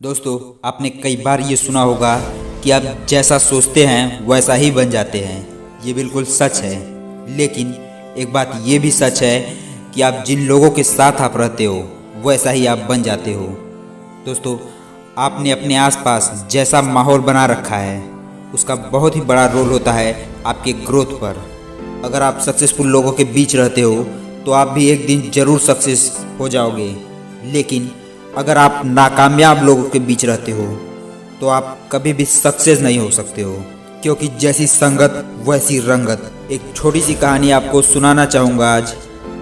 दोस्तों, आपने कई बार ये सुना होगा कि आप जैसा सोचते हैं वैसा ही बन जाते हैं। ये बिल्कुल सच है, लेकिन एक बात ये भी सच है कि आप जिन लोगों के साथ आप रहते हो वैसा ही आप बन जाते हो। दोस्तों, आपने अपने आसपास जैसा माहौल बना रखा है उसका बहुत ही बड़ा रोल होता है आपके ग्रोथ पर। अगर आप सक्सेसफुल लोगों के बीच रहते हो तो आप भी एक दिन ज़रूर सक्सेस हो जाओगे, लेकिन अगर आप नाकामयाब लोगों के बीच रहते हो तो आप कभी भी सक्सेस नहीं हो सकते हो, क्योंकि जैसी संगत वैसी रंगत। एक छोटी सी कहानी आपको सुनाना चाहूँगा आज।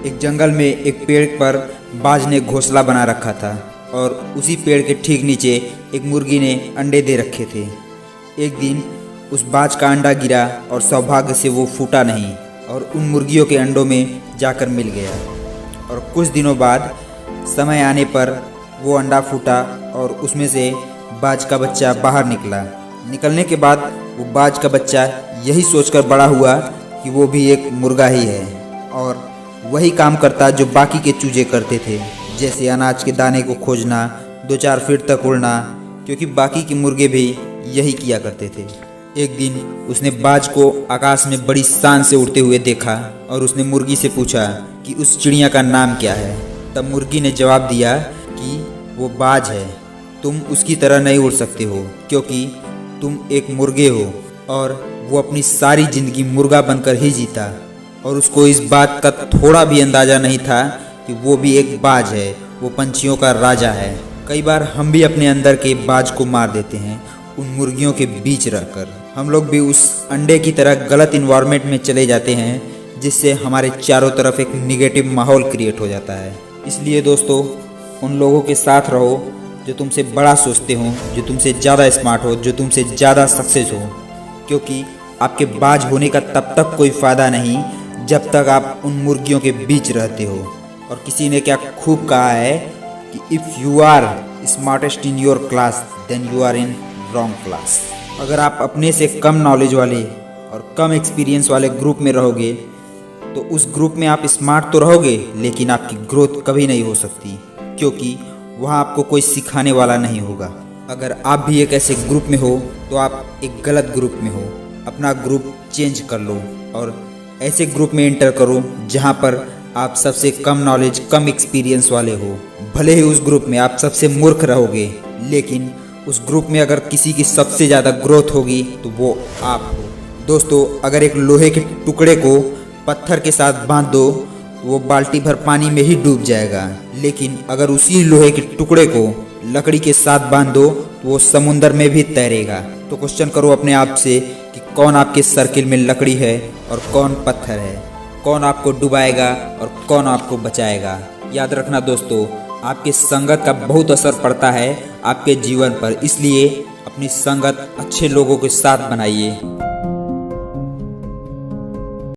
एक जंगल में एक पेड़ पर बाज ने घोंसला बना रखा था और उसी पेड़ के ठीक नीचे एक मुर्गी ने अंडे दे रखे थे। एक दिन उस बाज का अंडा गिरा और सौभाग्य से वो फूटा नहीं और उन मुर्गियों के अंडों में जाकर मिल गया। और कुछ दिनों बाद समय आने पर वो अंडा फूटा और उसमें से बाज का बच्चा बाहर निकला। निकलने के बाद वो बाज का बच्चा यही सोचकर बड़ा हुआ कि वो भी एक मुर्गा ही है और वही काम करता जो बाकी के चूजे करते थे, जैसे अनाज के दाने को खोजना, 2-4 फीट तक उड़ना, क्योंकि बाकी के मुर्गे भी यही किया करते थे। एक दिन उसने बाज को आकाश में बड़ी शान से उड़ते हुए देखा और उसने मुर्गी से पूछा कि उस चिड़िया का नाम क्या है। तब मुर्गी ने जवाब दिया कि वो बाज है, तुम उसकी तरह नहीं उड़ सकते हो क्योंकि तुम एक मुर्गे हो। और वो अपनी सारी जिंदगी मुर्गा बनकर ही जीता और उसको इस बात का थोड़ा भी अंदाज़ा नहीं था कि वो भी एक बाज है, वो पंछियों का राजा है। कई बार हम भी अपने अंदर के बाज को मार देते हैं उन मुर्गियों के बीच रहकर। हम लोग भी उस अंडे की तरह गलत इन्वायरमेंट में चले जाते हैं, जिससे हमारे चारों तरफ एक निगेटिव माहौल क्रिएट हो जाता है। इसलिए दोस्तों, उन लोगों के साथ रहो जो तुमसे बड़ा सोचते हो, जो तुमसे ज़्यादा स्मार्ट हो, जो तुमसे ज़्यादा सक्सेस हो, क्योंकि आपके बाज होने का तब तक कोई फ़ायदा नहीं जब तक आप उन मुर्गियों के बीच रहते हो। और किसी ने क्या खूब कहा है कि if you are smartest in your class then you are in wrong class. अगर आप अपने से कम नॉलेज वाले और कम एक्सपीरियंस वाले ग्रुप में रहोगे तो उस ग्रुप में आप स्मार्ट तो रहोगे, लेकिन आपकी ग्रोथ कभी नहीं हो सकती, क्योंकि वहाँ आपको कोई सिखाने वाला नहीं होगा। अगर आप भी एक ऐसे ग्रुप में हो तो आप एक गलत ग्रुप में हो। अपना ग्रुप चेंज कर लो और ऐसे ग्रुप में एंटर करो जहाँ पर आप सबसे कम नॉलेज, कम एक्सपीरियंस वाले हो। भले ही उस ग्रुप में आप सबसे मूर्ख रहोगे, लेकिन उस ग्रुप में अगर किसी की सबसे ज़्यादा ग्रोथ होगी तो वो आप हो। दोस्तों, अगर एक लोहे के टुकड़े को पत्थर के साथ बांध दो वो बाल्टी भर पानी में ही डूब जाएगा, लेकिन अगर उसी लोहे के टुकड़े को लकड़ी के साथ बांध दो तो वो समुंदर में भी तैरेगा। तो क्वेश्चन करो अपने आप से कि कौन आपके सर्किल में लकड़ी है और कौन पत्थर है, कौन आपको डुबाएगा और कौन आपको बचाएगा। याद रखना दोस्तों, आपके संगत का बहुत असर पड़ता है आपके जीवन पर, इसलिए अपनी संगत अच्छे लोगों के साथ बनाइए।